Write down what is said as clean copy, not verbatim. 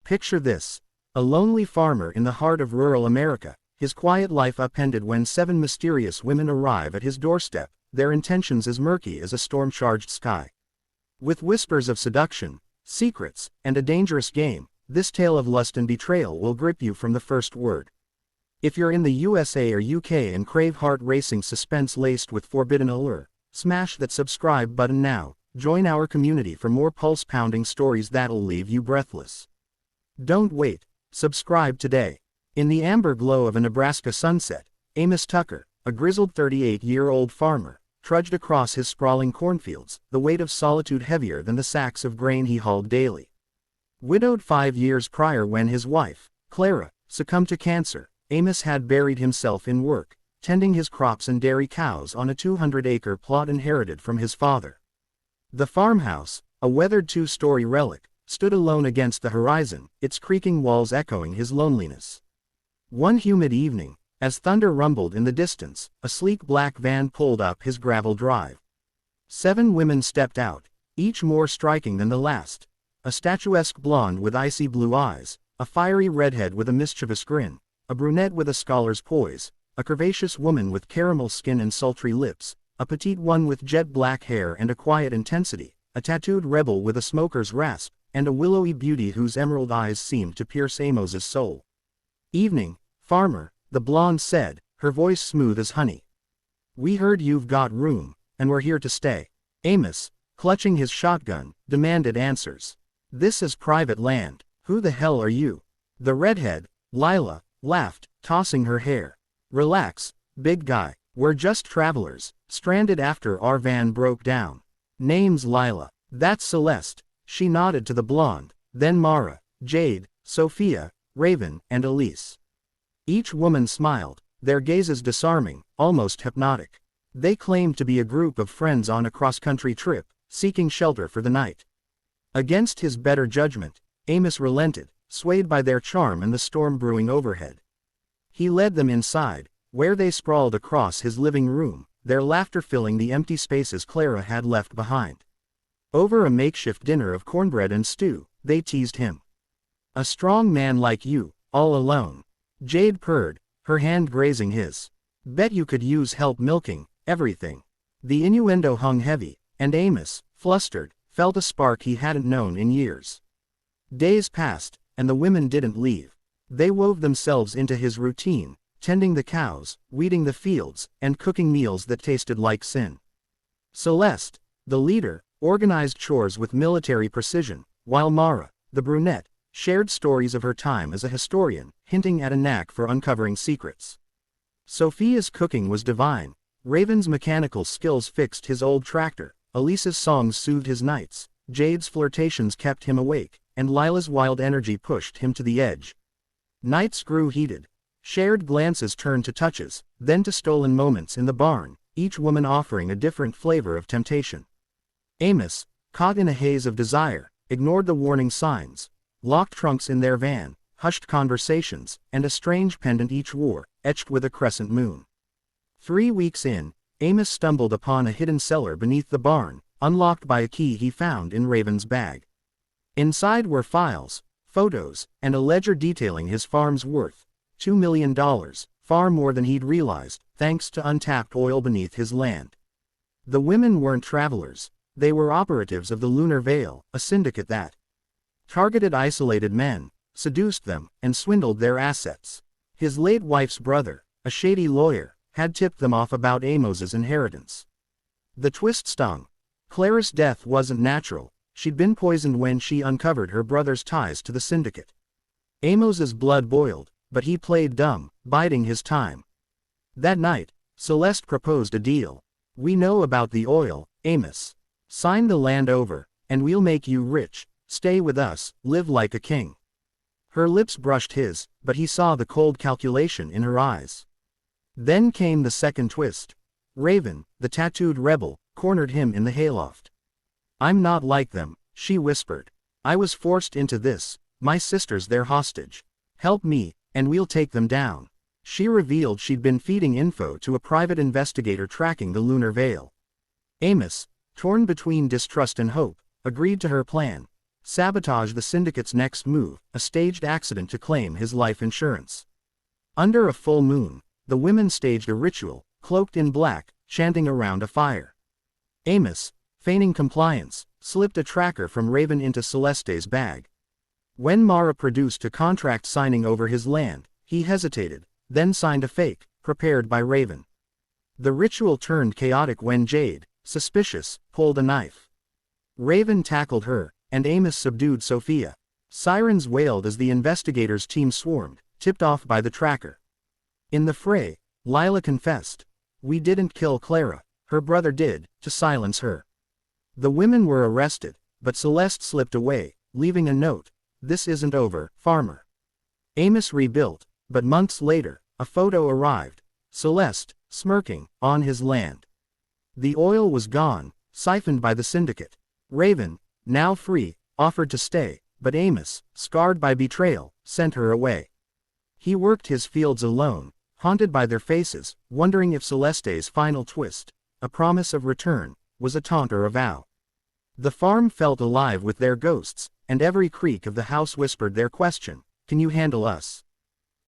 Picture this. A lonely farmer in the heart of rural America, his quiet life upended when 7 mysterious women arrive at his doorstep, their intentions as murky as a storm-charged sky. With whispers of seduction, secrets, and a dangerous game, this tale of lust and betrayal will grip you from the first word. If you're in the USA or UK and crave heart-racing suspense laced with forbidden allure, smash that subscribe button now. Join our community for more pulse-pounding stories that'll leave you breathless. Don't wait. Subscribe today. In the amber glow of a Nebraska sunset, Amos Tucker, a grizzled 38-year-old farmer, trudged across his sprawling cornfields, the weight of solitude heavier than the sacks of grain he hauled daily. Widowed 5 years prior when his wife, Clara, succumbed to cancer, Amos had buried himself in work, tending his crops and dairy cows on a 200-acre plot inherited from his father. The farmhouse, a weathered 2-story relic, stood alone against the horizon, its creaking walls echoing his loneliness. One humid evening, as thunder rumbled in the distance, a sleek black van pulled up his gravel drive. 7 women stepped out, each more striking than the last. A statuesque blonde with icy blue eyes, a fiery redhead with a mischievous grin, a brunette with a scholar's poise, a curvaceous woman with caramel skin and sultry lips, a petite one with jet black hair and a quiet intensity, a tattooed rebel with a smoker's rasp, and a willowy beauty whose emerald eyes seemed to pierce Amos's soul. "Evening, farmer," the blonde said, her voice smooth as honey. "We heard you've got room, and we're here to stay." Amos, clutching his shotgun, demanded answers. "This is private land. Who the hell are you?" The redhead, Lila, laughed, tossing her hair. "Relax, big guy. We're just travelers, stranded after our van broke down. Name's Lila. That's Celeste." She nodded to the blonde, then Mara, Jade, Sophia, Raven, and Elise. Each woman smiled, their gazes disarming, almost hypnotic. They claimed to be a group of friends on a cross-country trip, seeking shelter for the night. Against his better judgment, Amos relented, swayed by their charm and the storm brewing overhead. He led them inside, where they sprawled across his living room, their laughter filling the empty spaces Clara had left behind. Over a makeshift dinner of cornbread and stew, they teased him. "A strong man like you, all alone." Jade purred, her hand grazing his. "Bet you could use help milking everything." The innuendo hung heavy, and Amos, flustered, felt a spark he hadn't known in years. Days passed, and the women didn't leave. They wove themselves into his routine, tending the cows, weeding the fields, and cooking meals that tasted like sin. Celeste, the leader, organized chores with military precision, while Mara, the brunette, shared stories of her time as a historian, hinting at a knack for uncovering secrets. Sophia's cooking was divine, Raven's mechanical skills fixed his old tractor, Elise's songs soothed his nights, Jade's flirtations kept him awake, and Lila's wild energy pushed him to the edge. Nights grew heated. Shared glances turned to touches, then to stolen moments in the barn, each woman offering a different flavor of temptation. Amos, caught in a haze of desire, ignored the warning signs. Locked trunks in their van, hushed conversations, and a strange pendant each wore, etched with a crescent moon. 3 weeks in, Amos stumbled upon a hidden cellar beneath the barn, unlocked by a key he found in Raven's bag. Inside were files, photos, and a ledger detailing his farm's worth, $2 million, far more than he'd realized, thanks to untapped oil beneath his land. The women weren't travelers. They were operatives of the Lunar Veil, a syndicate that targeted isolated men, seduced them, and swindled their assets. His late wife's brother, a shady lawyer, had tipped them off about Amos's inheritance. The twist stung. Clara's death wasn't natural. She'd been poisoned when she uncovered her brother's ties to the syndicate. Amos's blood boiled, but he played dumb, biding his time. That night, Celeste proposed a deal. "We know about the oil, Amos. Sign the land over, and we'll make you rich. Stay with us, live like a king." Her lips brushed his, but he saw the cold calculation in her eyes. Then came the second twist. Raven, the tattooed rebel, cornered him in the hayloft. "I'm not like them," she whispered. "I was forced into this. My sister's their hostage. Help me, and we'll take them down." She revealed she'd been feeding info to a private investigator tracking the Lunar Veil. Amos, torn between distrust and hope, agreed to her plan. sabotage the syndicate's next move, a staged accident to claim his life insurance. Under a full moon, the women staged a ritual, cloaked in black, chanting around a fire. Amos, feigning compliance, slipped a tracker from Raven into Celeste's bag. When Mara produced a contract signing over his land, he hesitated, then signed a fake, prepared by Raven. The ritual turned chaotic when Jade, suspicious, pulled a knife. Raven tackled her, and Amos subdued Sophia. Sirens wailed as the investigators' team swarmed, tipped off by the tracker. In the fray, Lila confessed, "We didn't kill Clara, her brother did," to silence her. The women were arrested, but Celeste slipped away, leaving a note, "This isn't over, farmer." Amos rebuilt, but months later, a photo arrived, Celeste, smirking, on his land. The oil was gone, siphoned by the syndicate. Raven, now free, offered to stay, but Amos, scarred by betrayal, sent her away. He worked his fields alone, haunted by their faces, wondering if Celeste's final twist, a promise of return, was a taunt or a vow. The farm felt alive with their ghosts, and every creak of the house whispered their question, "Can you handle us?"